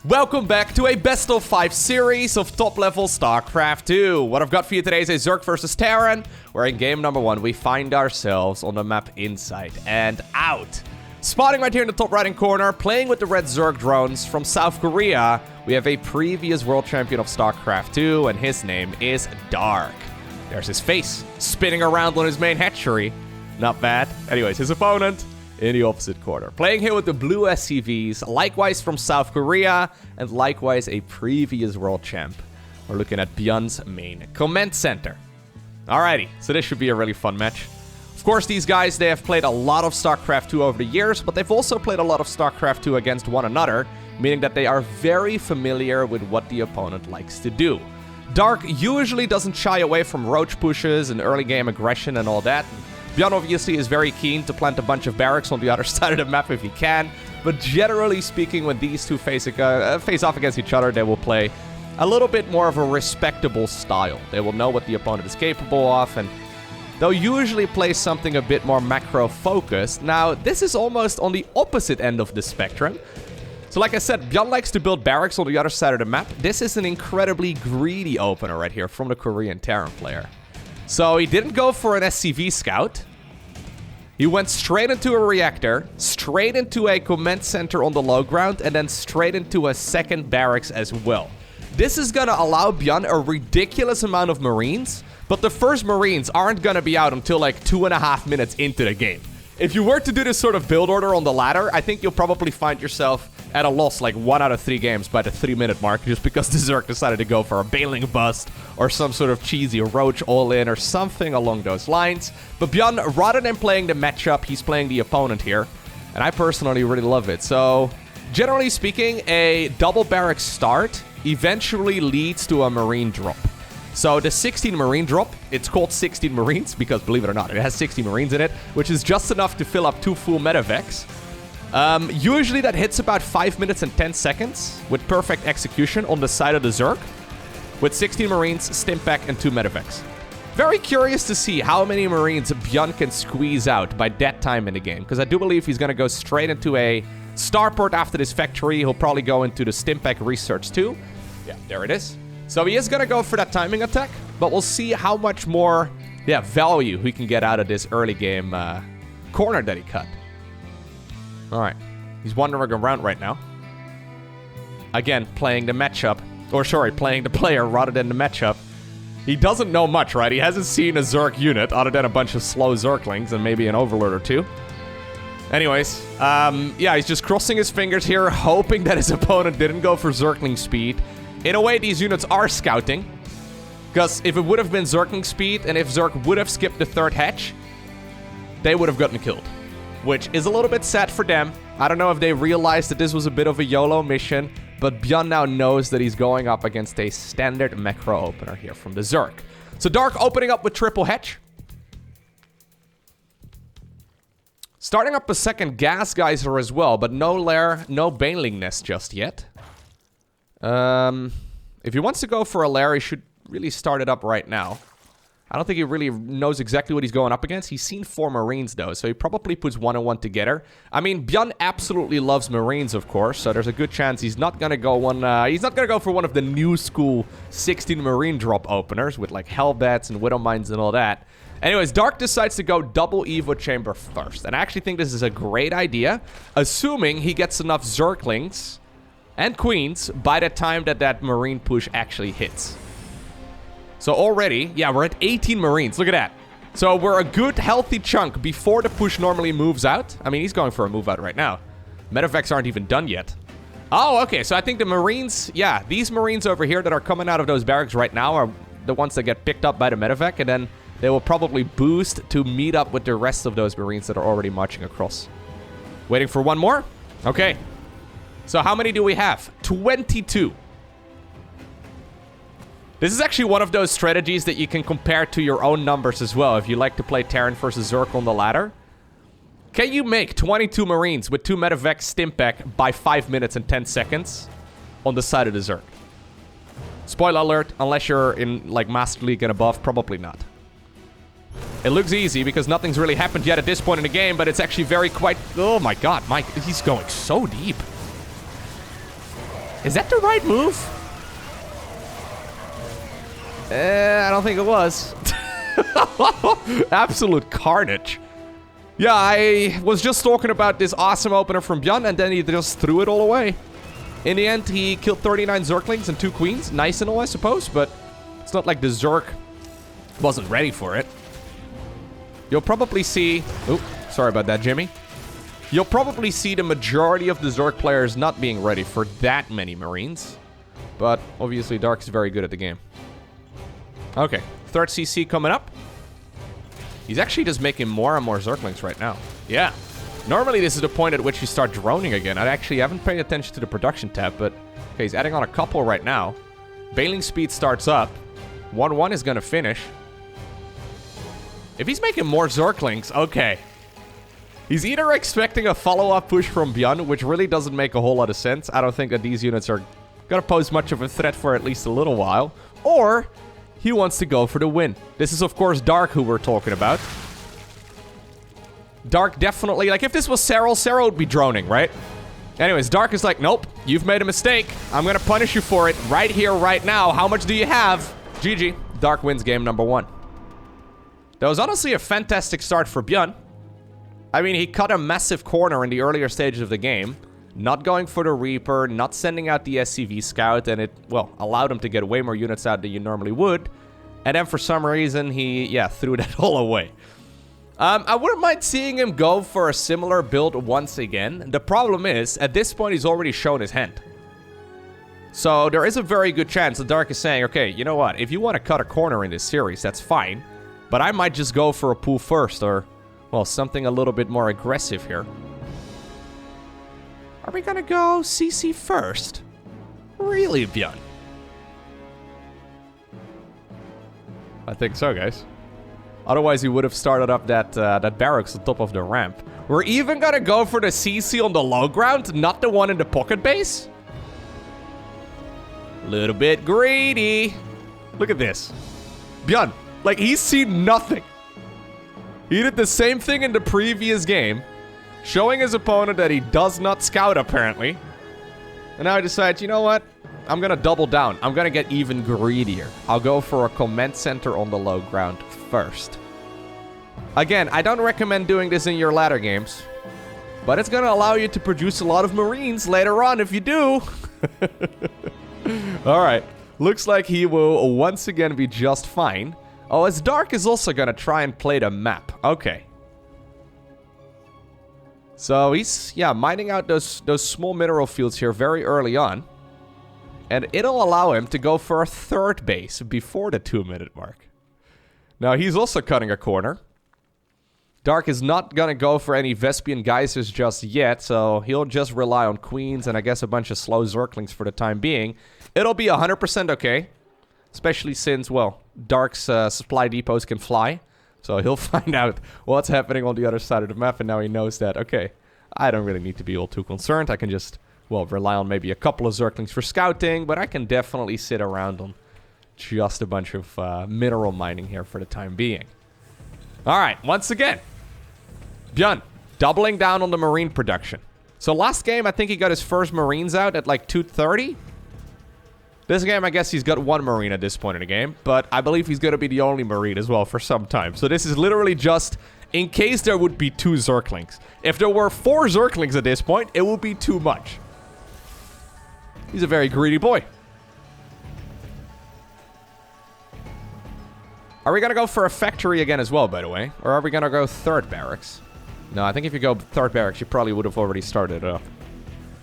Welcome back to a best-of-5 series of top-level StarCraft 2. What I've got for you today is a Zerg versus Terran, where in game number 1 we find ourselves on the map Inside and Out. Spotting right here in the top right-hand corner, playing with the red Zerg drones from South Korea, we have a previous world champion of StarCraft 2, and his name is Dark. There's his face, spinning around on his main hatchery. Not bad. Anyways, his opponent in the opposite corner. Playing here with the blue SCVs, likewise from South Korea, and likewise a previous world champ. We're looking at ByuN's main command center. Alrighty, so this should be a really fun match. Of course, these guys, they have played a lot of StarCraft 2 over the years, but they've also played a lot of StarCraft 2 against one another, meaning that they are very familiar with what the opponent likes to do. Dark usually doesn't shy away from roach pushes and early game aggression and all that. ByuN obviously is very keen to plant a bunch of barracks on the other side of the map if he can, but generally speaking, when these two face off against each other, they will play a little bit more of a respectable style. They will know what the opponent is capable of, and they'll usually play something a bit more macro-focused. Now, this is almost on the opposite end of the spectrum. So like I said, ByuN likes to build barracks on the other side of the map. This is an incredibly greedy opener right here from the Korean Terran player. So he didn't go for an SCV scout. He went straight into a reactor, straight into a command center on the low ground, and then straight into a second barracks as well. This is gonna allow ByuN a ridiculous amount of Marines, but the first Marines aren't gonna be out until like 2.5 minutes into the game. If you were to do this sort of build order on the ladder, I think you'll probably find yourself at a loss like 1 out of 3 games by the 3-minute mark, just because the Zerg decided to go for a Bailing Bust or some sort of cheesy Roach all-in or something along those lines. But ByuN, rather than playing the matchup, he's playing the opponent here, and I personally really love it. So, generally speaking, a double barrack start eventually leads to a Marine drop. So the 16 Marine drop, it's called 16 Marines because, believe it or not, it has 60 Marines in it, which is just enough to fill up 2 full medevacs. Usually that hits about 5 minutes and 10 seconds with perfect execution on the side of the Zerg, with 16 Marines, Stimpak, and 2 medevacs. Very curious to see how many Marines ByuN can squeeze out by that time in the game, because I do believe he's going to go straight into a starport after this factory. He'll probably go into the Stimpak research too. Yeah, there it is. So he is going to go for that timing attack, but we'll see how much more value we can get out of this early game corner that he cut. Alright, he's wandering around right now. Again, playing the matchup, or sorry, playing the player rather than the matchup. He doesn't know much, right? He hasn't seen a Zerg unit other than a bunch of slow Zerglings and maybe an Overlord or 2. Anyways, yeah, he's just crossing his fingers here, hoping that his opponent didn't go for Zergling speed. In a way, these units are scouting, because if it would have been Zergling speed, and if Zerg would have skipped the 3rd hatch, they would have gotten killed, which is a little bit sad for them. I don't know if they realized that this was a bit of a YOLO mission, but ByuN now knows that he's going up against a standard macro opener here from the Zerg. So Dark opening up with triple hatch. Starting up a second gas geyser as well, but no lair, no Bailing Nest just yet. If he wants to go for a lair, he should really start it up right now. I don't think he really knows exactly what he's going up against. He's seen 4 Marines, though, so he probably puts 1 and 1 together. I mean, ByuN absolutely loves Marines, of course, so there's a good chance he's not gonna go he's not gonna go for one of the new school 16 Marine drop openers with, like, Hellbats and Widow Mines and all that. Anyways, Dark decides to go double Evo Chamber first, and I actually think this is a great idea, assuming he gets enough Zerglings and Queens by the time that that Marine push actually hits. So already, yeah, we're at 18 Marines. Look at that. So we're a good, healthy chunk before the push normally moves out. I mean, he's going for a move out right now. Medevacs aren't even done yet. Oh, okay. So I think the Marines, yeah, these Marines over here that are coming out of those barracks right now are the ones that get picked up by the medevac, and then they will probably boost to meet up with the rest of those Marines that are already marching across. Waiting for one more? Okay. So how many do we have? 22. This is actually one of those strategies that you can compare to your own numbers as well if you like to play Terran versus Zerg on the ladder. Can you make 22 Marines with 2 medevacs Stimpak by 5 minutes and 10 seconds on the side of the Zerg? Spoiler alert, unless you're in like Master League and above, probably not. It looks easy because nothing's really happened yet at this point in the game, but it's actually very quite... Oh my god, Mike, he's going so deep. Is that the right move? I don't think it was. Absolute carnage. Yeah, I was just talking about this awesome opener from ByuN, and then he just threw it all away. In the end, he killed 39 Zerglings and 2 queens. Nice and all, I suppose, but it's not like the Zerg wasn't ready for it. You'll probably see... Oh, sorry about that, Jimmy. You'll probably see the majority of the Zerg players not being ready for that many Marines. But obviously, Dark is very good at the game. Okay, third CC coming up. He's actually just making more and more Zerglings right now. Yeah. Normally, this is the point at which you start droning again. I actually haven't paid attention to the production tab, but... Okay, he's adding on a couple right now. Bailing speed starts up. 1-1 is going to finish. If he's making more Zerglings, okay. He's either expecting a follow-up push from ByuN, which really doesn't make a whole lot of sense. I don't think that these units are going to pose much of a threat for at least a little while. Or... he wants to go for the win. This is, of course, Dark who we're talking about. Dark definitely... like, if this was Serral would be droning, right? Anyways, Dark is like, nope, you've made a mistake. I'm gonna punish you for it right here, right now. How much do you have? GG. Dark wins game number 1. That was honestly a fantastic start for ByuN. I mean, he cut a massive corner in the earlier stages of the game. Not going for the Reaper, not sending out the SCV Scout, and it, well, allowed him to get way more units out than you normally would. And then for some reason, he, yeah, threw that all away. I wouldn't mind seeing him go for a similar build once again. The problem is, at this point, he's already shown his hand. So there is a very good chance that Dark is saying, okay, you know what? If you want to cut a corner in this series, that's fine. But I might just go for a pool first, or, well, something a little bit more aggressive here. Are we gonna go CC first? Really, ByuN? I think so, guys. Otherwise, he would have started up that barracks on top of the ramp. We're even gonna go for the CC on the low ground, not the one in the pocket base? Little bit greedy. Look at this. ByuN, like, he's seen nothing. He did the same thing in the previous game, showing his opponent that he does not scout, apparently. And now he decides, you know what? I'm gonna double down. I'm gonna get even greedier. I'll go for a command center on the low ground first. Again, I don't recommend doing this in your ladder games, but it's gonna allow you to produce a lot of Marines later on if you do. Alright, looks like he will once again be just fine. Oh, as Dark is also gonna try and play the map. Okay. So he's, yeah, mining out those small mineral fields here very early on. And it'll allow him to go for a third base before the 2-minute mark. Now, he's also cutting a corner. Dark is not gonna go for any Vespian geysers just yet, so he'll just rely on queens and I guess a bunch of slow Zerglings for the time being. It'll be 100% okay. Especially since, well, Dark's supply depots can fly. So he'll find out what's happening on the other side of the map, and now he knows that, okay, I don't really need to be all too concerned. I can just, well, rely on maybe a couple of Zerglings for scouting, but I can definitely sit around on just a bunch of mineral mining here for the time being. All right, once again, ByuN doubling down on the Marine production. So last game, I think he got his first Marines out at like 230. This game, I guess he's got 1 Marine at this point in the game, but I believe he's going to be the only Marine as well for some time. So this is literally just in case there would be 2 Zerglings. If there were 4 Zerglings at this point, it would be too much. He's a very greedy boy. Are we going to go for a factory again as well, by the way? Or are we going to go third barracks? No, I think if you go third barracks, you probably would have already started it up.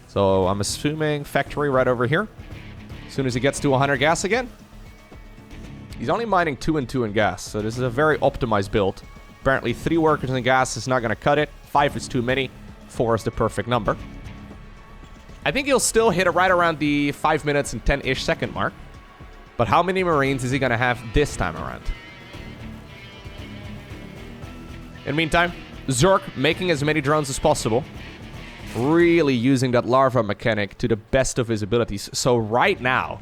So I'm assuming factory right over here. As soon as he gets to 100 gas again. He's only mining 2 and 2 in gas, so this is a very optimized build. Apparently 3 workers in gas is not going to cut it. 5 is too many. 4 is the perfect number. I think he'll still hit it right around the 5 minutes and 10-ish second mark. But how many Marines is he going to have this time around? In the meantime, Zerg making as many drones as possible. Really using that larva mechanic to the best of his abilities. So right now,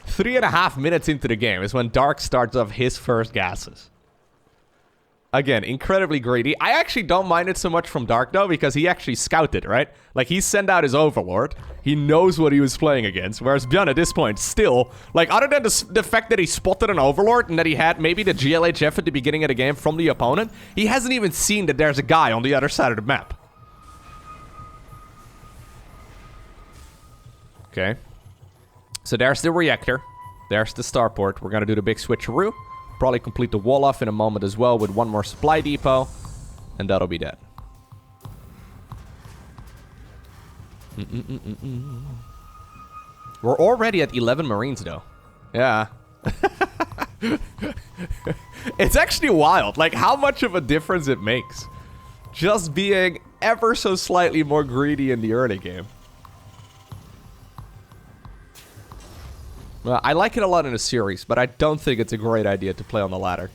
3.5 minutes into the game is when Dark starts off his first gases. Again, incredibly greedy. I actually don't mind it so much from Dark, though, because he actually scouted, right? Like, he sent out his Overlord. He knows what he was playing against. Whereas ByuN, at this point, still... Like, other than the fact that he spotted an Overlord and that he had maybe the GLHF at the beginning of the game from the opponent, he hasn't even seen that there's a guy on the other side of the map. Okay. So there's the reactor. There's the starport. We're gonna do the big switcheroo. Probably complete the wall off in a moment as well with one more supply depot. And that'll be that. We're already at 11 Marines, though. Yeah. It's actually wild, like, how much of a difference it makes. Just being ever so slightly more greedy in the early game. Well, I like it a lot in a series, but I don't think it's a great idea to play on the ladder.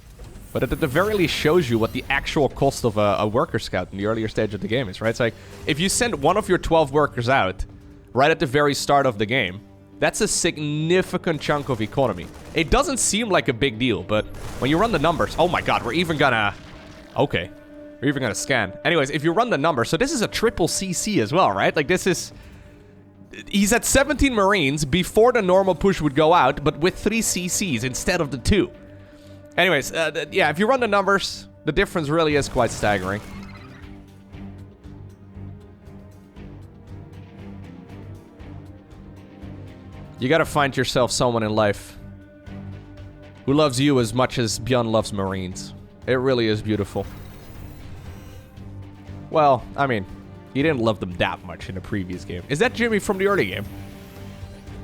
But it at the very least shows you what the actual cost of a worker scout in the earlier stage of the game is, right? It's like, if you send one of your 12 workers out right at the very start of the game, that's a significant chunk of economy. It doesn't seem like a big deal, but when you run the numbers... Oh my god, we're even gonna... Okay. We're even gonna scan. Anyways, if you run the numbers... So this is a triple CC as well, right? Like, this is... He's at 17 Marines before the normal push would go out, but with 3 CCs instead of the 2. Anyways, yeah, if you run the numbers, the difference really is quite staggering. You gotta find yourself someone in life who loves you as much as ByuN loves Marines. It really is beautiful. Well, I mean... He didn't love them that much in the previous game. Is that Jimmy from the early game?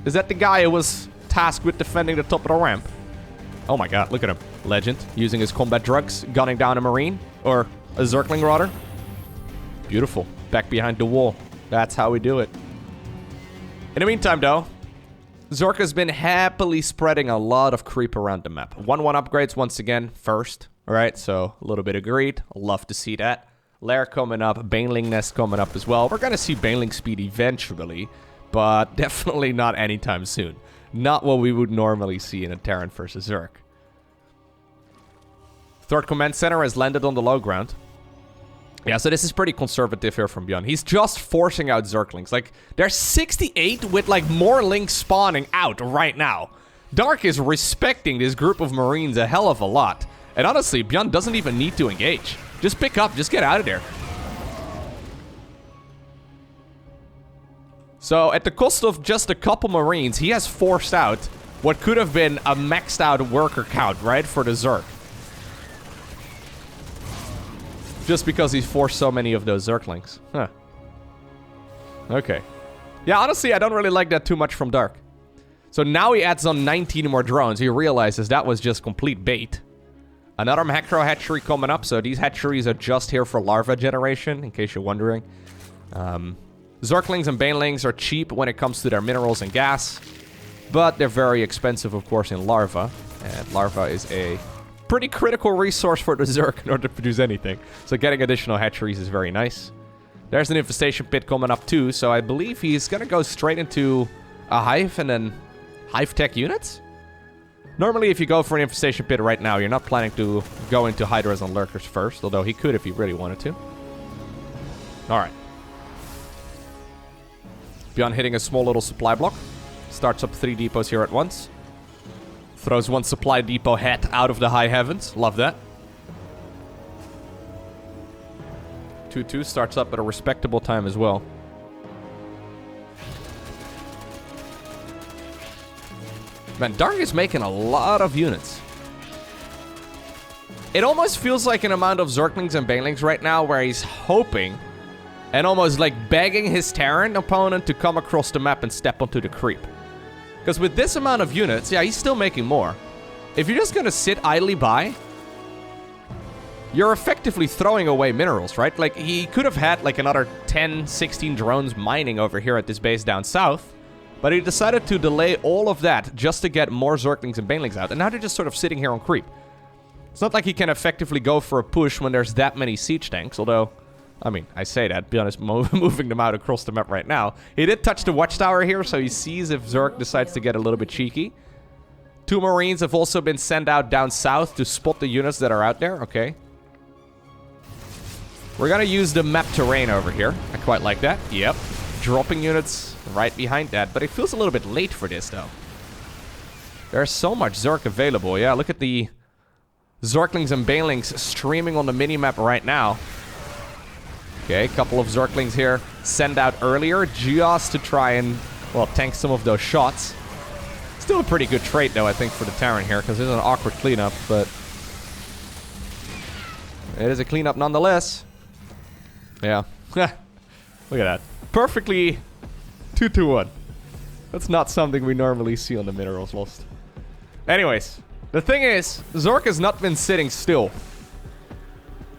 Is that the guy who was tasked with defending the top of the ramp? Oh my god, look at him. Legend. Using his combat drugs, gunning down a Marine. Or a Zergling, rather. Beautiful. Back behind the wall. That's how we do it. In the meantime, though, Zerg has been happily spreading a lot of creep around the map. 1-1 upgrades once again, first. Alright, so a little bit of greed. Love to see that. Lair coming up, Baneling Nest coming up as well. We're gonna see Baneling speed eventually, but definitely not anytime soon. Not what we would normally see in a Terran versus Zerg. Third command center has landed on the low ground. Yeah, so this is pretty conservative here from ByuN. He's just forcing out Zerglings. Like, there's 68 with, like, more links spawning out right now. Dark is respecting this group of Marines a hell of a lot. And honestly, ByuN doesn't even need to engage. Just pick up, just get out of there. So, at the cost of just a couple Marines, he has forced out what could have been a maxed out worker count, right, for the Zerg. Just because he's forced so many of those Zerglings. Huh. Okay. Yeah, honestly, I don't really like that too much from Dark. So now he adds on 19 more drones. He realizes that was just complete bait. Another macro hatchery coming up, so these hatcheries are just here for larva generation, in case you're wondering. Zerglings and Banelings are cheap when it comes to their minerals and gas, but they're very expensive, of course, in larva. And larva is a pretty critical resource for the Zerg in order to produce anything. So getting additional hatcheries is very nice. There's an infestation pit coming up too, so I believe he's gonna go straight into a hive and then hive tech units? Normally, if you go for an infestation pit right now, you're not planning to go into Hydras and Lurkers first, although he could if he really wanted to. Alright. ByuN hitting a small little supply block. Starts up 3 depots here at once. Throws 1 supply depot head out of the high heavens. Love that. 2-2 starts up at a respectable time as well. Man, Dark is making a lot of units. It almost feels like an amount of Zerglings and Banelings right now where he's hoping and almost like begging his Terran opponent to come across the map and step onto the creep. Because with this amount of units, yeah, he's still making more. If you're just gonna sit idly by, you're effectively throwing away minerals, right? Like, he could have had like another 10, 16 drones mining over here at this base down south. But he decided to delay all of that just to get more Zerglings and Banelings out. And now they're just sort of sitting here on creep. It's not like he can effectively go for a push when there's that many siege tanks. Although, I mean, I say that, ByuN is moving them out across the map right now. He did touch the watchtower here, so he sees if Zerg decides to get a little bit cheeky. 2 Marines have also been sent out down south to spot the units that are out there. Okay. We're gonna use the map terrain over here. I quite like that. Yep. Dropping units right behind that, but it feels a little bit late for this, though. There's so much Zerg available. Yeah, look at the Zerglings and Banelings streaming on the minimap right now. Okay, a couple of Zerglings here sent out earlier just to try and, well, tank some of those shots. Still a pretty good trade, though, I think, for the Terran here, because it's an awkward cleanup, but it is a cleanup nonetheless. Yeah. Look at that. Perfectly 2-2-1. That's not something we normally see on the Minerals Lost. Anyways, the thing is, Zerg has not been sitting still.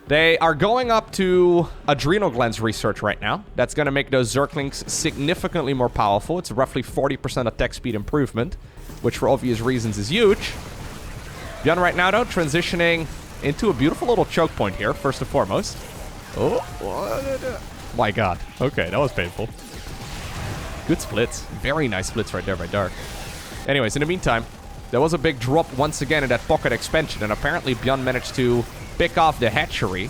They are going up to adrenal glands research right now. That's going to make those Zerglings significantly more powerful. It's roughly 40% attack speed improvement, which for obvious reasons is huge. ByuN right now, though, transitioning into a beautiful little choke point here, first and foremost. Oh, my god. Okay, that was painful. Good splits. Very nice splits right there by Dark. Anyways, in the meantime, there was a big drop once again in that pocket expansion, and apparently ByuN managed to pick off the hatchery.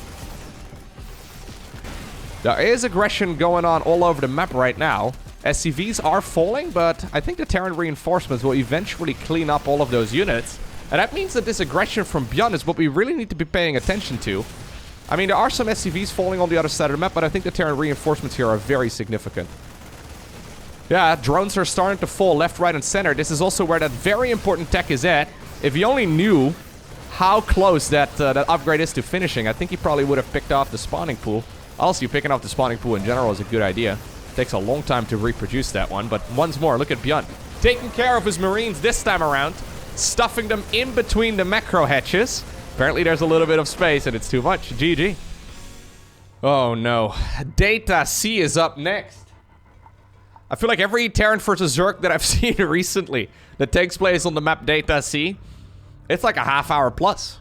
There is aggression going on all over the map right now. SCVs are falling, but I think the Terran reinforcements will eventually clean up all of those units. And that means that this aggression from ByuN is what we really need to be paying attention to. I mean, there are some SCVs falling on the other side of the map, but I think the Terran reinforcements here are very significant. Yeah, drones are starting to fall left, right, and center. This is also where that very important tech is at. If he only knew how close that upgrade is to finishing, I think he probably would have picked off the spawning pool. Also, picking off the spawning pool in general is a good idea. Takes a long time to reproduce that one, but once more, look at ByuN. Taking care of his Marines this time around. Stuffing them in between the macro hatches. Apparently there's a little bit of space and it's too much. GG. Oh no. Data C is up next. I feel like every Terran versus Zerg that I've seen recently that takes place on the map Data C, it's like a half hour plus.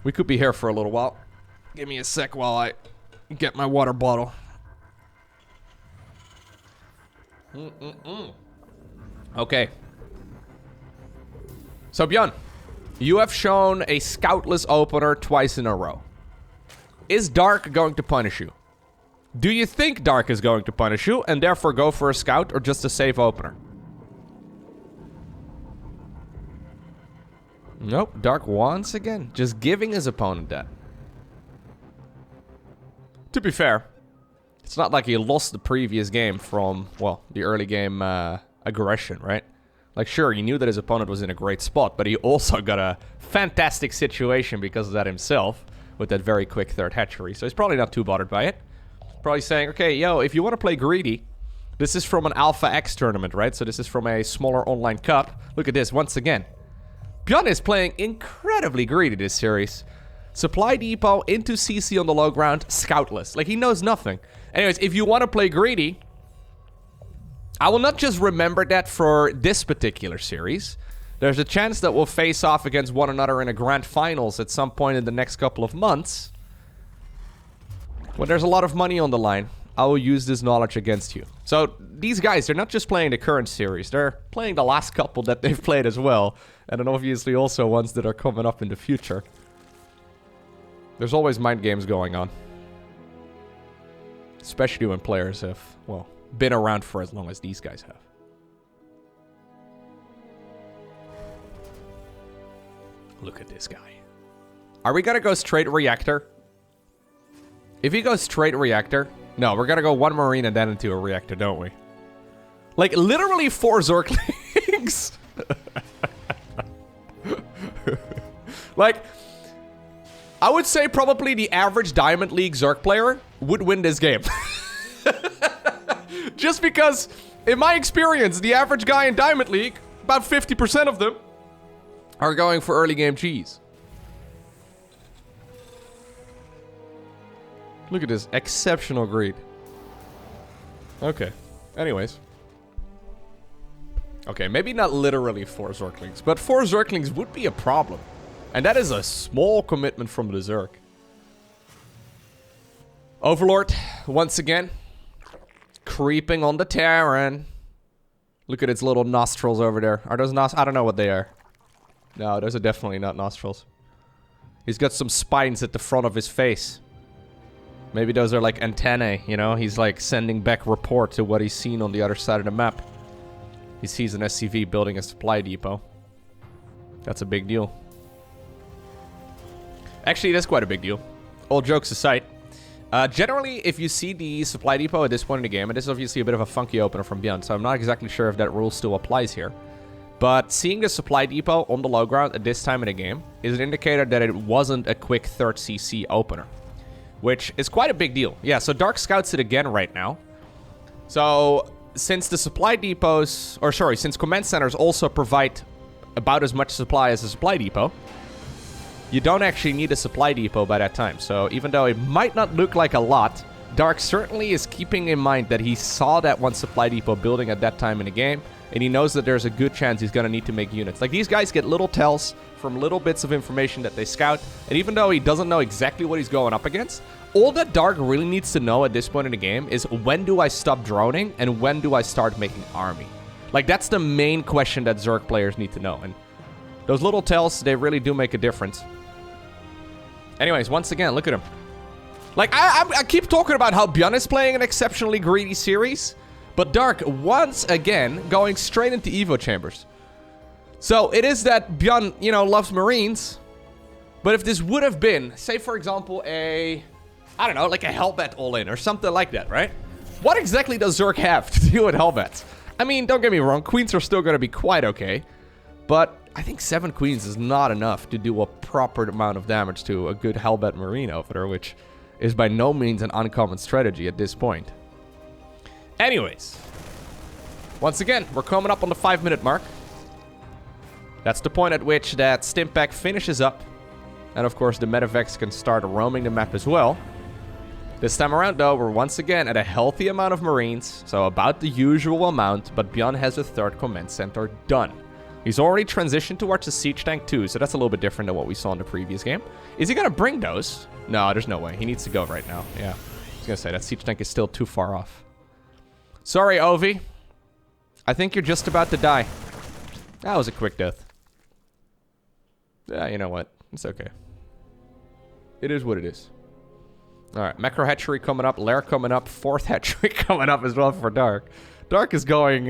We could be here for a little while. Give me a sec while I get my water bottle. Okay. So ByuN, you have shown a scoutless opener twice in a row. Is Dark going to punish you? Do you think Dark is going to punish you and therefore go for a scout or just a safe opener? Nope, Dark once again, just giving his opponent that. To be fair, it's not like he lost the previous game from, well, the early game aggression, right? Like, sure, he knew that his opponent was in a great spot, but he also got a fantastic situation because of that himself, with that very quick third hatchery. So he's probably not too bothered by it. Probably saying, okay, yo, if you want to play greedy, this is from an AlphaX tournament, right? So this is from a smaller online cup. Look at this, once again. ByuN is playing incredibly greedy this series. Supply depot into CC on the low ground, scoutless. Like, he knows nothing. Anyways, if you want to play greedy, I will not just remember that for this particular series. There's a chance that we'll face off against one another in a grand finals at some point in the next couple of months. When there's a lot of money on the line, I will use this knowledge against you. So these guys, they're not just playing the current series. They're playing the last couple that they've played as well. And then obviously also ones that are coming up in the future. There's always mind games going on. Especially when players have, well, been around for as long as these guys have. Look at this guy. Are we gonna go straight reactor? If he goes straight reactor... No, we're gonna go one Marine and then into a reactor, don't we? Like, literally 4 Zerglings. Like, I would say probably the average Diamond League Zerg player would win this game. Just because, in my experience, the average guy in Diamond League, about 50% of them, are going for early game cheese. Look at this exceptional greed. Okay. Anyways. Okay, maybe not literally 4 Zerglings, but 4 Zerglings would be a problem. And that is a small commitment from the Zerg. Overlord, once again, creeping on the Terran. Look at its little nostrils over there. Are those nostrils? I don't know what they are. No, those are definitely not nostrils. He's got some spines at the front of his face. Maybe those are like antennae, you know? He's like sending back reports of what he's seen on the other side of the map. He sees an SCV building a supply depot. That's a big deal. Actually, that's quite a big deal. All jokes aside. Generally, if you see the supply depot at this point in the game, and this is obviously a bit of a funky opener from ByuN, so I'm not exactly sure if that rule still applies here. But seeing the supply depot on the low ground at this time in the game is an indicator that it wasn't a quick 3rd CC opener. Which is quite a big deal. Yeah, so Dark scouts it again right now. So, since the supply depots, or sorry, since command centers also provide about as much supply as a supply depot, you don't actually need a supply depot by that time. So, even though it might not look like a lot, Dark certainly is keeping in mind that he saw that one supply depot building at that time in the game, and he knows that there's a good chance he's going to need to make units. Like, these guys get little tells from little bits of information that they scout, and even though he doesn't know exactly what he's going up against, all that Dark really needs to know at this point in the game is when do I stop droning and when do I start making army? Like, that's the main question that Zerg players need to know, and those little tells, they really do make a difference. Anyways, once again, look at him. Like, I keep talking about how ByuN is playing an exceptionally greedy series, but Dark, once again, going straight into Evo chambers. So, it is that ByuN, you know, loves Marines, but if this would have been, say, for example, I don't know, like a Hellbat all-in or something like that, right? What exactly does Zerg have to deal with Hellbats? I mean, don't get me wrong, Queens are still going to be quite okay, but I think 7 Queens is not enough to do a proper amount of damage to a good Hellbat Marine over there, which is by no means an uncommon strategy at this point. Anyways, once again, we're coming up on the 5-minute mark. That's the point at which that stimp pack finishes up, and of course the medevacs can start roaming the map as well. This time around, though, we're once again at a healthy amount of Marines, so about the usual amount, but ByuN has a 3rd command center done. He's already transitioned towards the siege tank too, so that's a little bit different than what we saw in the previous game. Is he gonna bring those? No, there's no way. He needs to go right now. Yeah, I was gonna say, that siege tank is still too far off. Sorry, Ovi. I think you're just about to die. That was a quick death. Yeah, you know what? It's okay. It is what it is. Alright, Macro Hatchery coming up, Lair coming up, 4th Hatchery coming up as well for Dark. Dark is going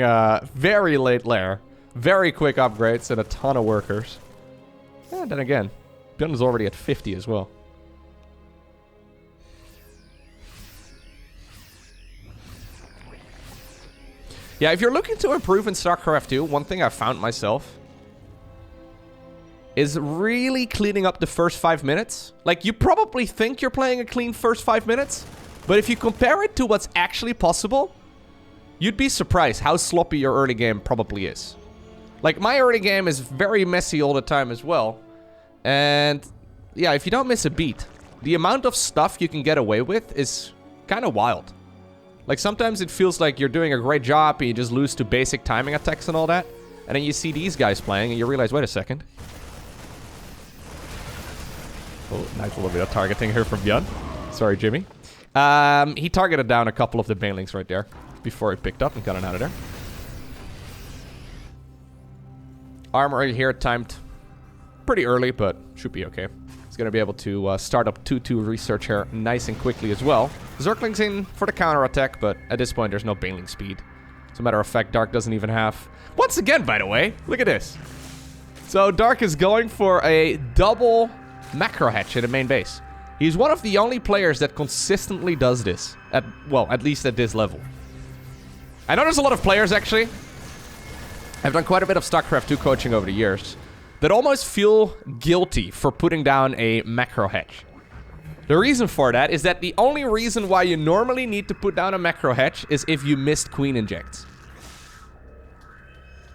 very late Lair. Very quick upgrades and a ton of workers. And then again, ByuN is already at 50 as well. Yeah, if you're looking to improve in StarCraft 2, one thing I found myself is really cleaning up the first 5 minutes. Like, you probably think you're playing a clean first 5 minutes, but if you compare it to what's actually possible, you'd be surprised how sloppy your early game probably is. Like, my early game is very messy all the time as well. And, yeah, if you don't miss a beat, the amount of stuff you can get away with is kind of wild. Like, sometimes it feels like you're doing a great job and you just lose to basic timing attacks and all that. And then you see these guys playing and you realize, wait a second. Oh, nice little bit of targeting here from ByuN. Sorry, Jimmy. He targeted down a couple of the banelings right there before he picked up and got it out of there. Armor here timed pretty early, but should be okay. He's going to be able to start up 2-2 research here nice and quickly as well. Zergling's in for the counter-attack, but at this point there's no baneling speed. As a matter of fact, Dark doesn't even have... Once again, by the way, look at this. So Dark is going for a double macro hatch in the main base. He's one of the only players that consistently does this. At least at this level. I know there's a lot of players, actually. I've done quite a bit of StarCraft 2 coaching over the years that almost feel guilty for putting down a macro hatch. The reason for that is that the only reason why you normally need to put down a macro hatch is if you missed queen injects.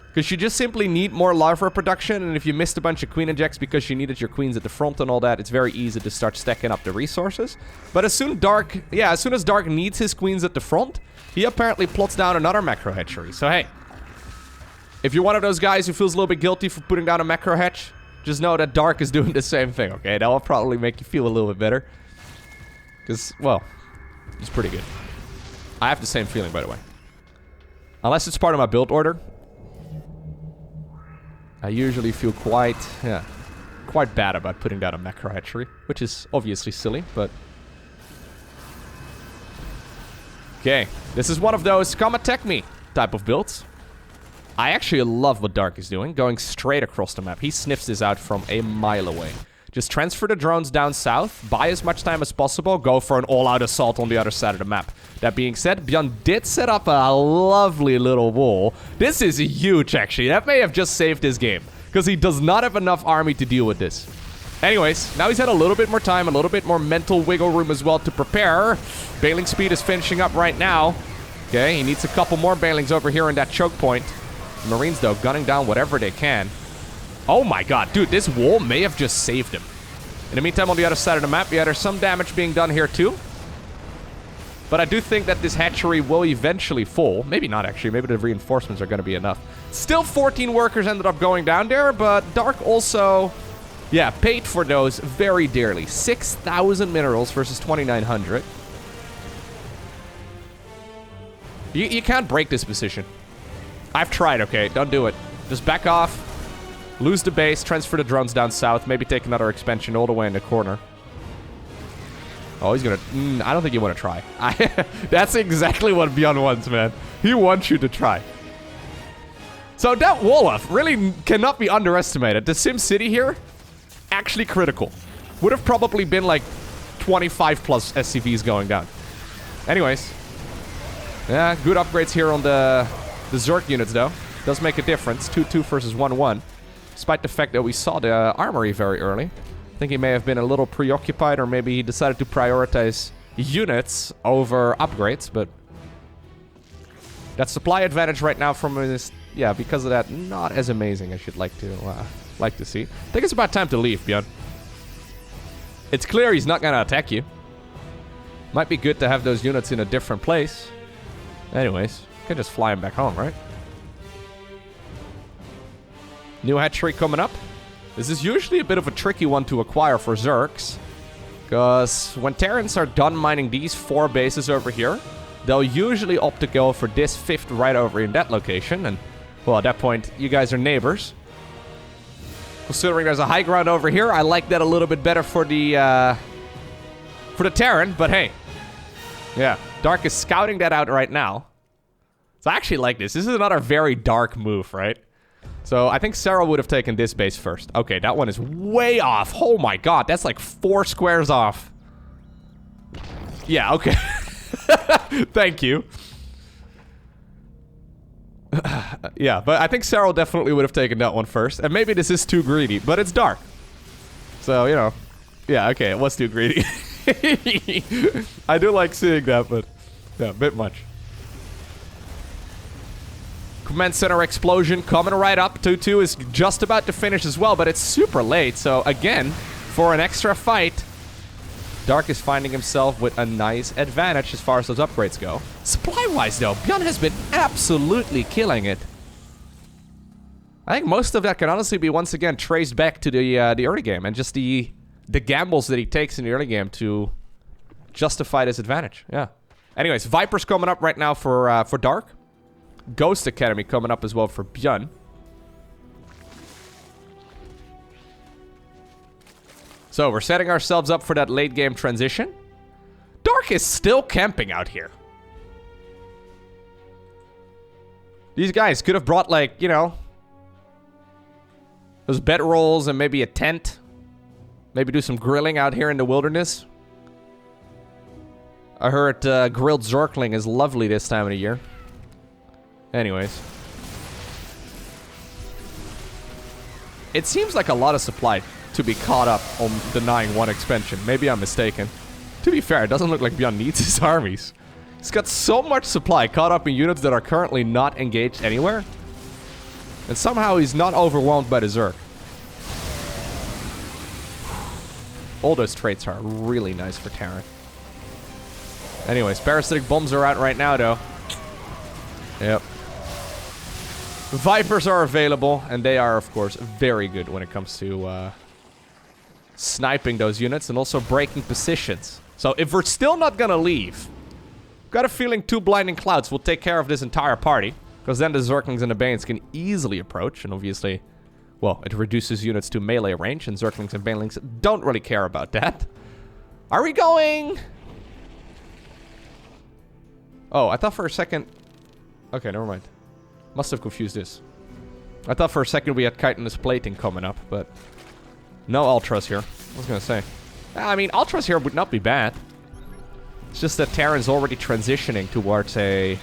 Because you just simply need more larva production, and if you missed a bunch of queen injects because you needed your queens at the front and all that, it's very easy to start stacking up the resources. But as soon as Dark needs his queens at the front, he apparently plots down another macro hatchery. So hey, if you're one of those guys who feels a little bit guilty for putting down a macro hatch, just know that Dark is doing the same thing, okay? That will probably make you feel a little bit better. Because, well, it's pretty good. I have the same feeling, by the way. Unless it's part of my build order, I usually feel quite bad about putting down a macro hatchery, which is obviously silly, but Okay, this is one of those come attack me type of builds. I actually love what Dark is doing, going straight across the map. He sniffs this out from a mile away. Just transfer the drones down south, buy as much time as possible, go for an all-out assault on the other side of the map. That being said, ByuN did set up a lovely little wall. This is huge, actually. That may have just saved his game, because he does not have enough army to deal with this. Anyways, now he's had a little bit more time, a little bit more mental wiggle room as well to prepare. Bailing speed is finishing up right now. Okay, he needs a couple more bailings over here in that choke point. Marines, though, gunning down whatever they can. Oh my god, dude, this wall may have just saved him. In the meantime, on the other side of the map, yeah, there's some damage being done here too. But I do think that this hatchery will eventually fall. Maybe not, actually. Maybe the reinforcements are going to be enough. Still 14 workers ended up going down there, but Dark also, yeah, paid for those very dearly. 6,000 minerals versus 2,900. You can't break this position. I've tried, okay? Don't do it. Just back off, lose the base, transfer the drones down south, maybe take another expansion all the way in the corner. Oh, he's gonna... I don't think you want to try. That's exactly what ByuN wants, man. He wants you to try. So that wall-off really cannot be underestimated. The Sim City here, actually critical. Would have probably been like 25 plus SCVs going down. Anyways. Yeah, good upgrades here on the Zerg units, though. Does make a difference. 2-2 versus 1-1. Despite the fact that we saw the armory very early. I think he may have been a little preoccupied, or maybe he decided to prioritize units over upgrades, but that supply advantage right now from his, yeah, because of that, not as amazing as you'd like to see. I think it's about time to leave, ByuN. It's clear he's not gonna attack you. Might be good to have those units in a different place. Anyways, you can just fly him back home, right? New hatchery coming up. This is usually a bit of a tricky one to acquire for Zergs, because when Terrans are done mining these 4 bases over here, they'll usually opt to go for this 5th right over in that location, and, well, at that point, you guys are neighbors. Considering there's a high ground over here, I like that a little bit better for the Terran, but hey. Yeah, Dark is scouting that out right now. So I actually like this. This is another very Dark move, right? So I think Sarah would have taken this base first. Okay, that one is way off. Oh my god, that's like 4 squares off. Yeah, okay. Thank you. Yeah, but I think Sarah definitely would have taken that one first. And maybe this is too greedy, but it's Dark. So, you know. Yeah, okay, it was too greedy. I do like seeing that, but yeah, a bit much. Command center explosion coming right up. 2-2 is just about to finish as well, but it's super late. So again, for an extra fight, Dark is finding himself with a nice advantage as far as those upgrades go. Supply-wise, though, ByuN has been absolutely killing it. I think most of that can honestly be once again traced back to the early game and just the gambles that he takes in the early game to justify this advantage. Yeah. Anyways, Viper's coming up right now for Dark. Ghost Academy coming up as well for ByuN. So we're setting ourselves up for that late game transition. Dark is still camping out here. These guys could have brought, like, you know, those bedrolls and maybe a tent. Maybe do some grilling out here in the wilderness. I heard grilled Zergling is lovely this time of the year. Anyways. It seems like a lot of supply to be caught up on denying 1 expansion. Maybe I'm mistaken. To be fair, it doesn't look like ByuN needs his armies. He's got so much supply caught up in units that are currently not engaged anywhere. And somehow he's not overwhelmed by the Zerg. All those traits are really nice for Terran. Anyways, parasitic bombs are out right now, though. Yep. Vipers are available, and they are, of course, very good when it comes to sniping those units and also breaking positions. So if we're still not gonna leave, got a feeling 2 blinding clouds will take care of this entire party, because then the Zerglings and the Banes can easily approach, and obviously, well, it reduces units to melee range, and Zerglings and Banelings don't really care about that. Are we going? Oh, I thought for a second... Okay, never mind. Must have confused this. I thought for a second we had chitinous plating coming up, but... No ultras here. I was gonna say. I mean, ultras here would not be bad. It's just that Terran's already transitioning towards a...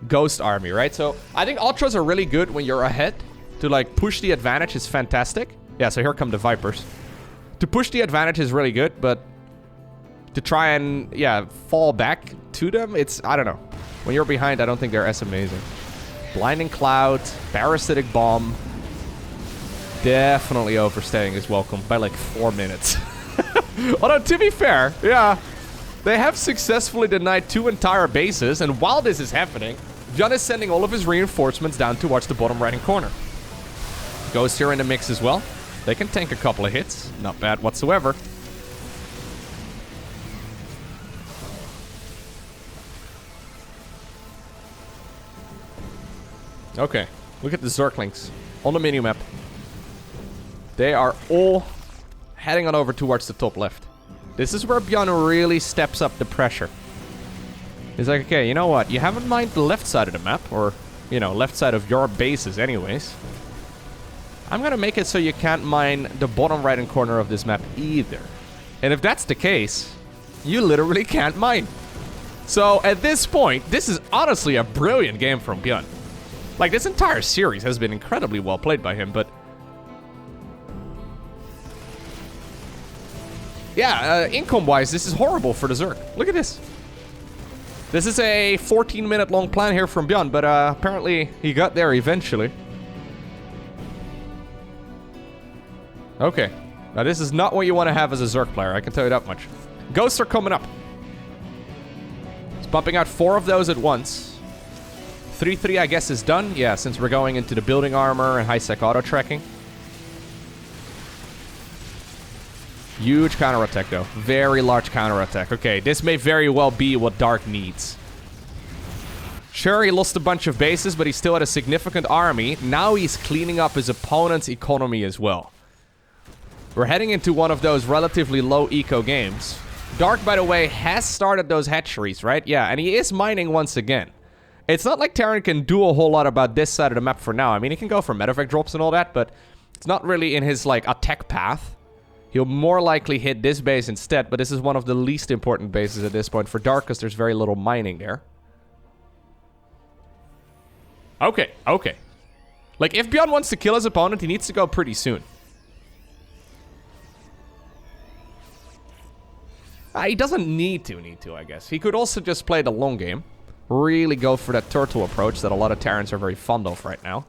Ghost army, right? So, I think ultras are really good when you're ahead. To, like, push the advantage is fantastic. Yeah, so here come the Vipers. To push the advantage is really good, but... To try and, yeah, fall back to them, it's... I don't know. When you're behind, I don't think they're as amazing. Blinding Cloud, Parasitic Bomb. Definitely overstaying is welcome by like 4 minutes. Although, to be fair, yeah, they have successfully denied 2 entire bases, and while this is happening, ByuN is sending all of his reinforcements down towards the bottom right-hand corner. Ghost here in the mix as well. They can tank a couple of hits. Not bad whatsoever. Okay, look at the Zerglings on the minimap. They are all heading on over towards the top left. This is where ByuN really steps up the pressure. He's like, okay, you know what? You haven't mined the left side of the map, or, you know, left side of your bases anyways. I'm gonna make it so you can't mine the bottom right-hand corner of this map either. And if that's the case, you literally can't mine. So, at this point, this is honestly a brilliant game from ByuN. Like, this entire series has been incredibly well played by him, but... Yeah, income-wise, this is horrible for the Zerg. Look at this. This is a 14-minute long plan here from ByuN, but apparently he got there eventually. Okay. Now, this is not what you want to have as a Zerg player, I can tell you that much. Ghosts are coming up. It's pumping out 4 of those at once. 3-3, I guess, is done. Yeah, since we're going into the building armor and high-sec auto-tracking. Huge counterattack, though. Very large counterattack. Okay, this may very well be what Dark needs. Sure, he lost a bunch of bases, but he still had a significant army. Now he's cleaning up his opponent's economy as well. We're heading into one of those relatively low eco games. Dark, by the way, has started those hatcheries, right? Yeah, and he is mining once again. It's not like Terran can do a whole lot about this side of the map for now. I mean, he can go for medevac drops and all that, but it's not really in his, like, attack path. He'll more likely hit this base instead, but this is one of the least important bases at this point for Dark, because there's very little mining there. Okay, okay. Like, if ByuN wants to kill his opponent, he needs to go pretty soon. He doesn't need to, I guess. He could also just play the long game. Really go for that turtle approach that a lot of Terrans are very fond of right now.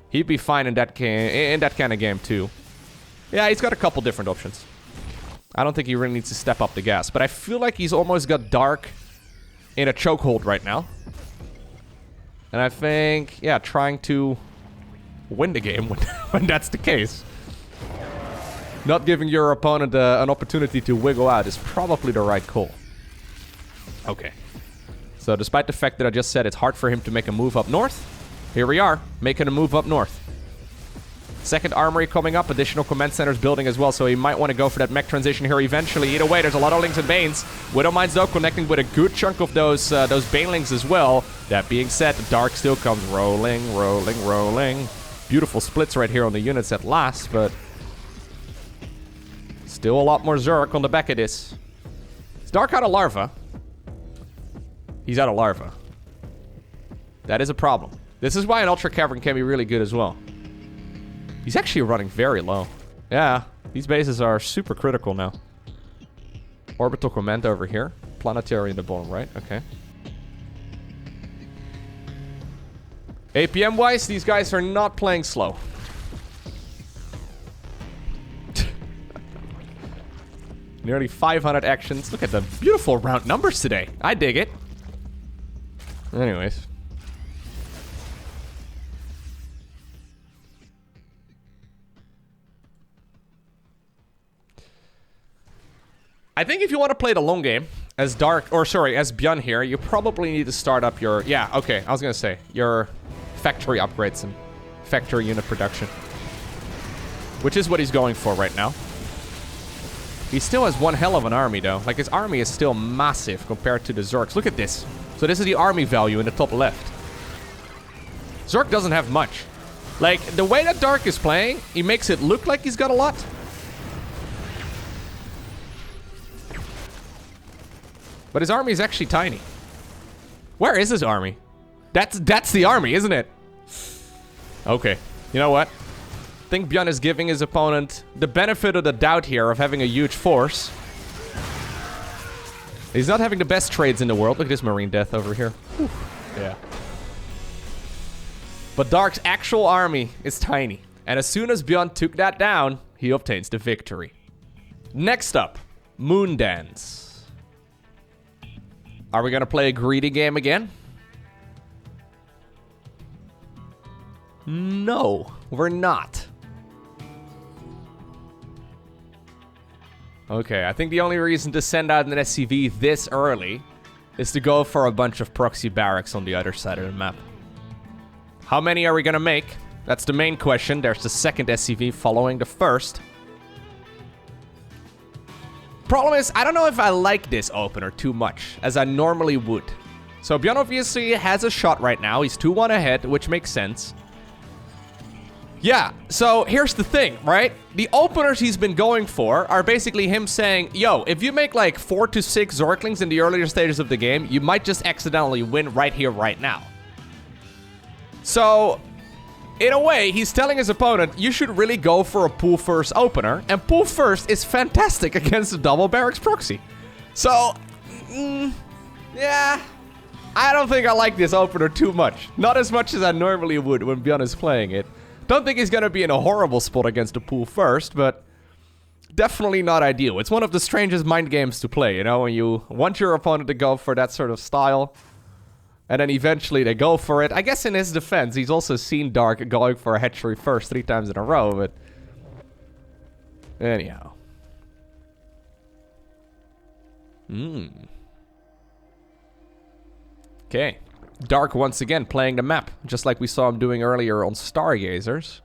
He'd be fine in that kind of game too. Yeah, he's got a couple different options. I don't think he really needs to step up the gas, but I feel like he's almost got Dark in a chokehold right now. And I think, yeah, trying to win the game when that's the case. Not giving your opponent an opportunity to wiggle out is probably the right call. Okay. So despite the fact that I just said it's hard for him to make a move up north, here we are, making a move up north. Second armory coming up, additional command centers building as well, so he might want to go for that mech transition here eventually. Either way, there's a lot of Lings and Banes. Widowmines, though, connecting with a good chunk of those Banelings as well. That being said, the Dark still comes rolling, rolling, rolling. Beautiful splits right here on the units at last, but still a lot more Zerg on the back of this. It's Dark out of Larva. He's out of Larva. That is a problem. This is why an Ultra Cavern can be really good as well. He's actually running very low. Yeah, these bases are super critical now. Orbital Command over here. Planetary in the bottom right, okay. APM-wise, these guys are not playing slow. Nearly 500 actions. Look at the beautiful round numbers today. I dig it. Anyways. I think if you want to play the long game, as Dark, or sorry, as ByuN here, you probably need to start up your, yeah, okay, I was gonna say, your factory upgrades and factory unit production. Which is what he's going for right now. He still has one hell of an army, though. Like, his army is still massive compared to the Zergs. Look at this. So this is the army value in the top left. Zerg doesn't have much. Like, the way that Dark is playing, he makes it look like he's got a lot. But his army is actually tiny. Where is his army? That's the army, isn't it? Okay. You know what? I think ByuN is giving his opponent the benefit of the doubt here of having a huge force. He's not having the best trades in the world. Look at this Marine death over here. Whew. Yeah. But Dark's actual army is tiny. And as soon as ByuN took that down, he obtains the victory. Next up, Moon Dance. Are we gonna play a greedy game again? No, we're not. Okay, I think the only reason to send out an SCV this early is to go for a bunch of proxy barracks on the other side of the map. How many are we gonna make? That's the main question. There's the second SCV following the first. Problem is, I don't know if I like this opener too much, as I normally would. So ByuN obviously has a shot right now. He's 2-1 ahead, which makes sense. Yeah, so here's the thing, right? The openers he's been going for are basically him saying, yo, if you make like 4 to 6 Zerglings in the earlier stages of the game, you might just accidentally win right here, right now. So, in a way, he's telling his opponent, you should really go for a pool first opener, and pool first is fantastic against the double barracks proxy. So, yeah, I don't think I like this opener too much. Not as much as I normally would when ByuN is playing it. Don't think he's gonna be in a horrible spot against the pool first, but definitely not ideal. It's one of the strangest mind games to play, you know, when you want your opponent to go for that sort of style, and then eventually they go for it. I guess in his defense, he's also seen Dark going for a hatchery first 3 times in a row, but anyhow. Okay. Dark once again playing the map, just like we saw him doing earlier on Stargazers.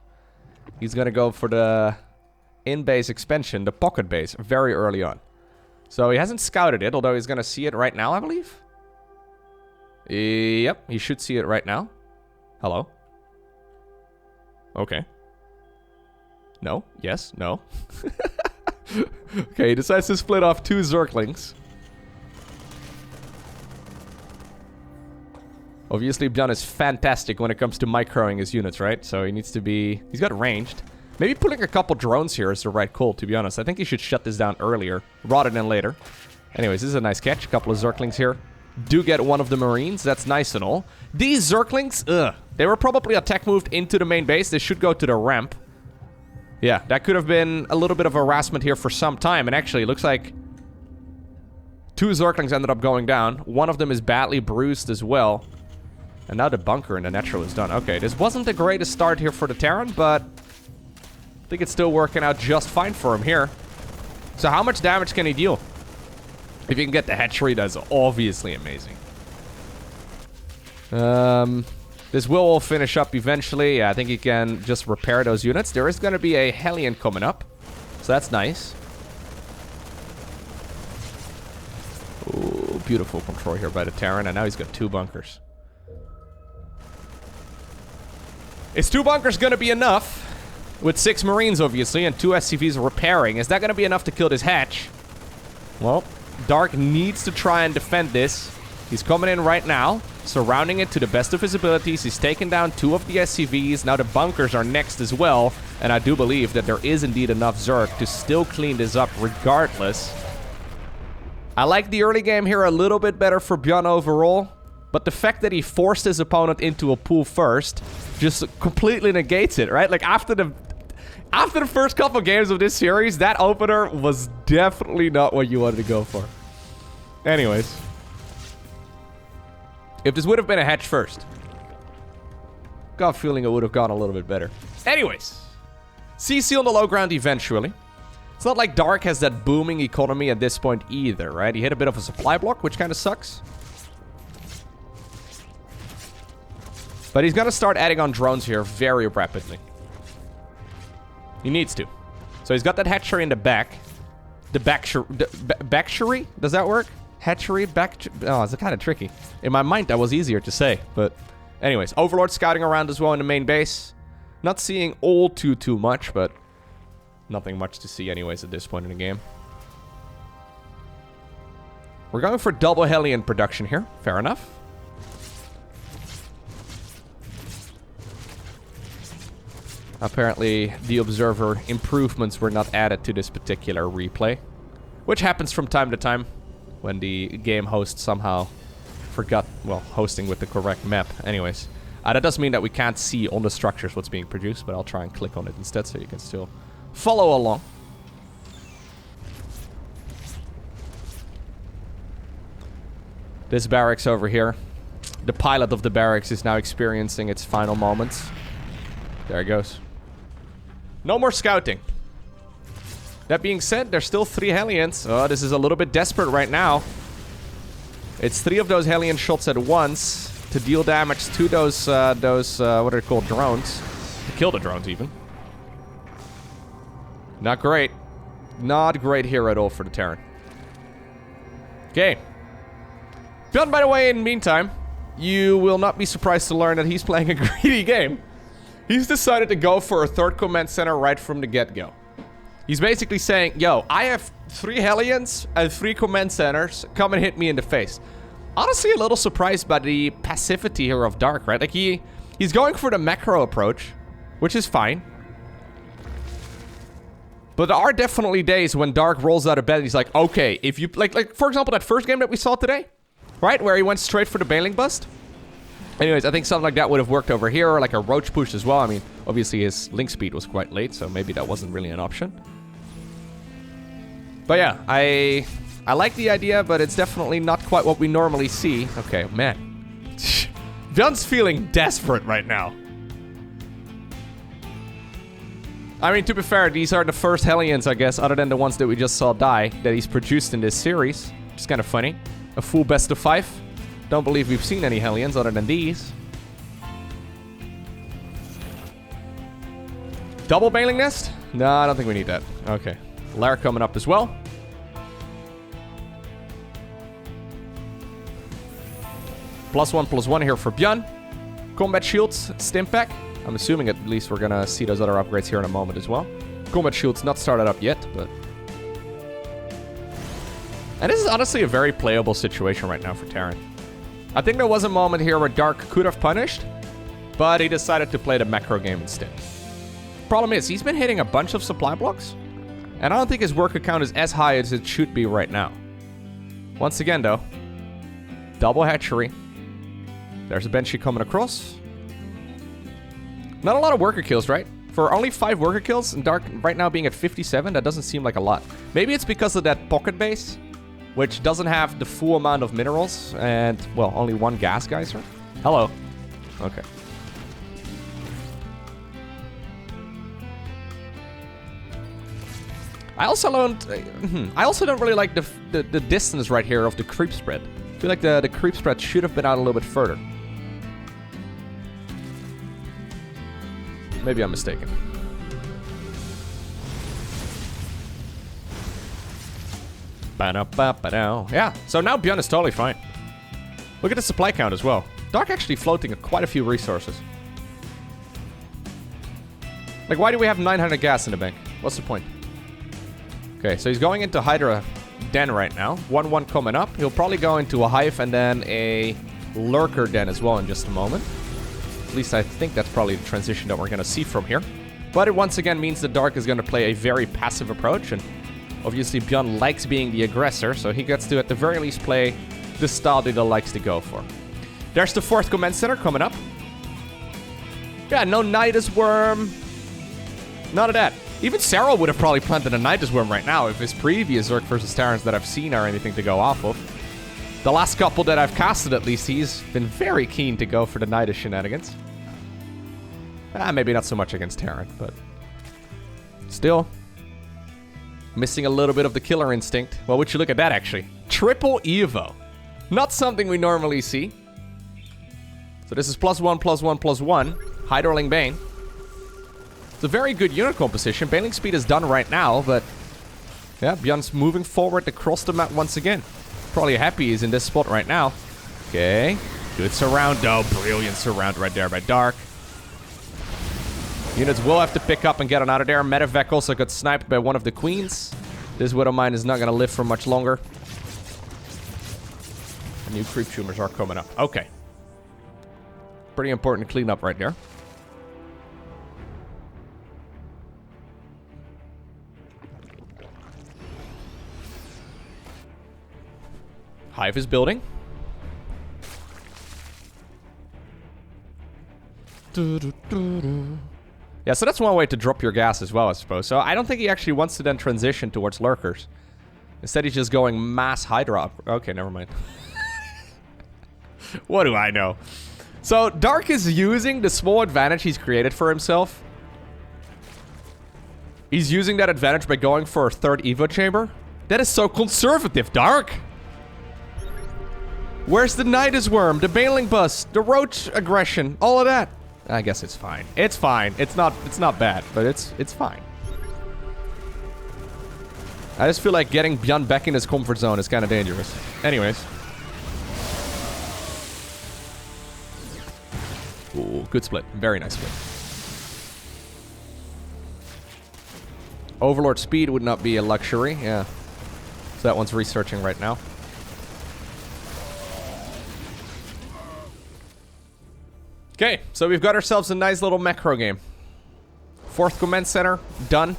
He's gonna go for the in-base expansion, the pocket base, very early on. So he hasn't scouted it, although he's gonna see it right now, I believe. Yep, he should see it right now. Hello? Okay. No, yes, no. Okay, he decides to split off 2 Zerglings. Obviously, ByuN is fantastic when it comes to microing his units, right? So he needs to be... He's got ranged. Maybe putting a couple drones here is the right call, to be honest. I think he should shut this down earlier, rather than later. Anyways, this is a nice catch. A couple of Zerglings here. Do get one of the Marines. That's nice and all. These Zerglings, they were probably attack moved into the main base. They should go to the ramp. Yeah, that could have been a little bit of harassment here for some time. And actually, it looks like 2 Zerglings ended up going down. One of them is badly bruised as well. And now the bunker and the natural is done. Okay, this wasn't the greatest start here for the Terran, but I think it's still working out just fine for him here. So how much damage can he deal? If you can get the hatchery, that's obviously amazing. This will all finish up eventually. Yeah, I think he can just repair those units. There is going to be a Hellion coming up, so that's nice. Ooh, beautiful control here by the Terran, and now he's got 2 bunkers. Is 2 bunkers going to be enough? With 6 Marines, obviously, and 2 SCVs repairing. Is that going to be enough to kill this hatch? Well, Dark needs to try and defend this. He's coming in right now, surrounding it to the best of his abilities. He's taken down 2 of the SCVs. Now the bunkers are next as well. And I do believe that there is indeed enough Zerg to still clean this up regardless. I like the early game here a little bit better for ByuN overall. But the fact that he forced his opponent into a pool first just completely negates it, right? Like, after the first couple games of this series, that opener was definitely not what you wanted to go for. Anyways. If this would have been a hatch first, got a feeling it would have gone a little bit better. Anyways. CC on the low ground eventually. It's not like Dark has that booming economy at this point either, right? He hit a bit of a supply block, which kind of sucks. But he's gonna start adding on drones here very rapidly. He needs to. So he's got that hatchery in the back. Backchery? Does that work? Hatchery? Oh, it's kind of tricky. In my mind, that was easier to say. But anyways, Overlord scouting around as well in the main base. Not seeing all too much, but nothing much to see anyways at this point in the game. We're going for double Hellion production here. Fair enough. Apparently, the Observer improvements were not added to this particular replay, which happens from time to time when the game host somehow forgot, well, hosting with the correct map. Anyways, that does mean that we can't see on the structures what's being produced, but I'll try and click on it instead so you can still follow along. This barracks over here, the pilot of the barracks is now experiencing its final moments. There it goes. No more scouting. That being said, there's still 3 Hellions. Oh, this is a little bit desperate right now. It's 3 of those Hellion shots at once to deal damage to those what are they called, drones. To kill the drones, even. Not great. Not great here at all for the Terran. Okay. ByuN, by the way, in the meantime, you will not be surprised to learn that he's playing a greedy game. He's decided to go for a 3rd command center right from the get-go. He's basically saying, yo, I have 3 Hellions and 3 command centers. Come and hit me in the face. Honestly, a little surprised by the passivity here of Dark, right? Like, he's going for the macro approach, which is fine. But there are definitely days when Dark rolls out of bed and he's like, okay, if you... Like for example, that first game that we saw today, right? Where he went straight for the Bailing Bust. Anyways, I think something like that would have worked over here, or like a Roach push as well. I mean, obviously his link speed was quite late, so maybe that wasn't really an option. But yeah, I like the idea, but it's definitely not quite what we normally see. Okay, man. ByuN's feeling desperate right now. I mean, to be fair, these are the first Hellions, I guess, other than the ones that we just saw die, that he's produced in this series. Which is kind of funny. A full best-of-5. Don't believe we've seen any Hellions other than these. Double Bailing Nest? No, I don't think we need that. Okay. Lair coming up as well. +1/+1 here for ByuN. Combat Shields, Stimpack. I'm assuming at least we're gonna see those other upgrades here in a moment as well. Combat Shields not started up yet, but... And this is honestly a very playable situation right now for Terran. I think there was a moment here where Dark could have punished, but he decided to play the macro game instead. Problem is, he's been hitting a bunch of supply blocks, and I don't think his worker count is as high as it should be right now. Once again, though, double hatchery. There's a Banshee coming across. Not a lot of worker kills, right? For only 5 worker kills, and Dark right now being at 57, that doesn't seem like a lot. Maybe it's because of that pocket base, which doesn't have the full amount of minerals, and, well, only 1 gas geyser. Hello. Okay. I also don't really like the distance right here of the creep spread. I feel like the creep spread should have been out a little bit further. Maybe I'm mistaken. Yeah, so now ByuN is totally fine. Look at the supply count as well. Dark actually floating quite a few resources. Like, why do we have 900 gas in the bank? What's the point? Okay, so he's going into Hydra Den right now. 1-1 coming up. He'll probably go into a Hive and then a Lurker Den as well in just a moment. At least I think that's probably the transition that we're going to see from here. But it once again means that Dark is going to play a very passive approach, and obviously ByuN likes being the aggressor, so he gets to at the very least play the style that he likes to go for. There's the 4th command center coming up. Yeah, no Nidus Worm. None of that. Even Serral would have probably planted a Nidus Worm right now if his previous Zerg versus Terrans that I've seen are anything to go off of. The last couple that I've casted, at least, he's been very keen to go for the Nidus shenanigans. Maybe not so much against Terran, but still. Missing a little bit of the killer instinct. Well, would you look at that, actually. Triple Evo. Not something we normally see. So this is +1/+1/+1. Hydroling Bane. It's a very good unit composition. Bailing speed is done right now, but Yeah, ByuN's moving forward across the map once again. Probably happy he's in this spot right now. Okay. Good surround, though. Brilliant surround right there by Dark. Units will have to pick up and get on out of there. Medevac also got sniped by one of the queens. This Widow Mine is not going to live for much longer. The new creep tumors are coming up. Okay. Pretty important cleanup right there. Hive is building. Yeah, so that's one way to drop your gas as well, I suppose. So I don't think he actually wants to then transition towards lurkers. Instead, he's just going mass Hydra. Okay, never mind. What do I know? So Dark is using the small advantage he's created for himself. He's using that advantage by going for a third Evo chamber. That is so conservative, Dark. Where's the Nidus Worm, the Baneling Bust, the Roach aggression, all of that? I guess it's fine. It's fine. It's not bad, but it's fine. I just feel like getting ByuN back in his comfort zone is kind of dangerous. Anyways. Ooh, good split. Very nice split. Overlord speed would not be a luxury, yeah. So that one's researching right now. Okay, so we've got ourselves a nice little macro game. 4th command center, done.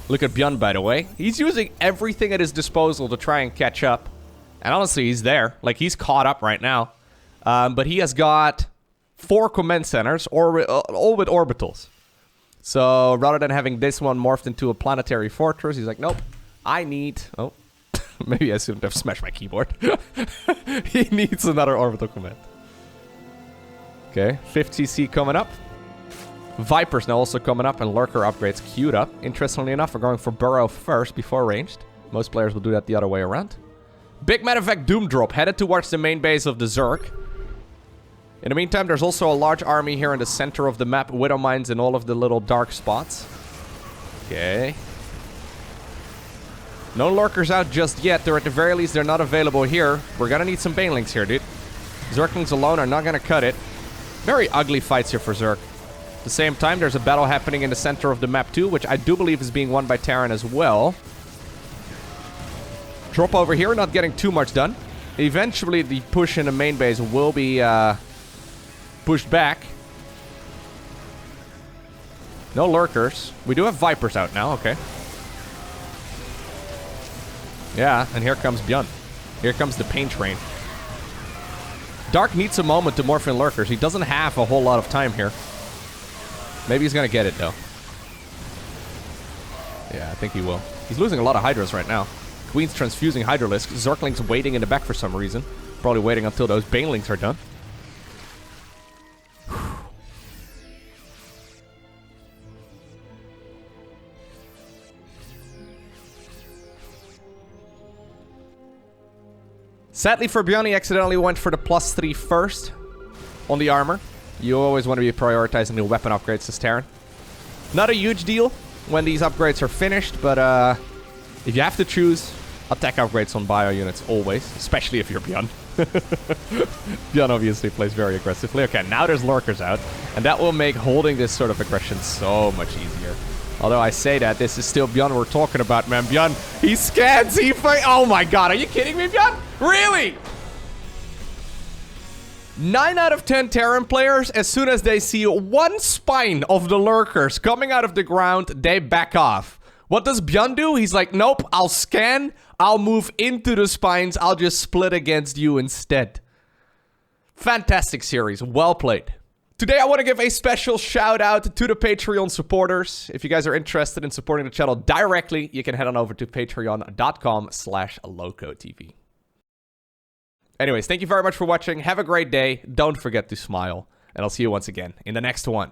Look at ByuN, by the way. He's using everything at his disposal to try and catch up. And honestly, he's there. Like, he's caught up right now. But he has got 4 command centers, all with orbitals. So, rather than having this one morphed into a planetary fortress, he's like, nope, I need... Oh, maybe I shouldn't have smashed my keyboard. He needs another orbital command. Okay, 5th CC coming up. Vipers now also coming up, and Lurker upgrades queued up. Interestingly enough, we're going for Burrow first before ranged. Most players will do that the other way around. Big Medevac Doom Drop headed towards the main base of the Zerg. In the meantime, there's also a large army here in the center of the map. Widow Mines in all of the little dark spots. Okay. No Lurkers out just yet. They're at the very least, they're not available here. We're gonna need some Banelings here, dude. Zerglings alone are not gonna cut it. Very ugly fights here for Zerg. At the same time, there's a battle happening in the center of the map too, which I do believe is being won by Terran as well. Drop over here, not getting too much done. Eventually, the push in the main base will be pushed back. No Lurkers. We do have Vipers out now, okay. Yeah, and here comes ByuN. Here comes the pain train. Dark needs a moment to morph in Lurkers. He doesn't have a whole lot of time here. Maybe he's gonna get it, though. Yeah, I think he will. He's losing a lot of Hydras right now. Queen's transfusing Hydralisk. Zergling's waiting in the back for some reason. Probably waiting until those Banelings are done. Sadly for ByuN, he accidentally went for the +3 first on the armor. You always want to be prioritizing the weapon upgrades as Terran. Not a huge deal when these upgrades are finished, but if you have to choose, attack upgrades on bio units always, especially if you're ByuN. ByuN obviously plays very aggressively. Okay, now there's Lurkers out, and that will make holding this sort of aggression so much easier. Although I say that, this is still ByuN we're talking about, man. ByuN, he scans, he fight. Oh my god, are you kidding me, ByuN? Really? 9 out of 10 Terran players, as soon as they see one spine of the Lurkers coming out of the ground, they back off. What does ByuN do? He's like, nope, I'll scan, I'll move into the spines, I'll just split against you instead. Fantastic series, well played. Today, I want to give a special shout out to the Patreon supporters. If you guys are interested in supporting the channel directly, you can head on over to patreon.com/LowkoTV. Anyways, thank you very much for watching. Have a great day. Don't forget to smile. And I'll see you once again in the next one.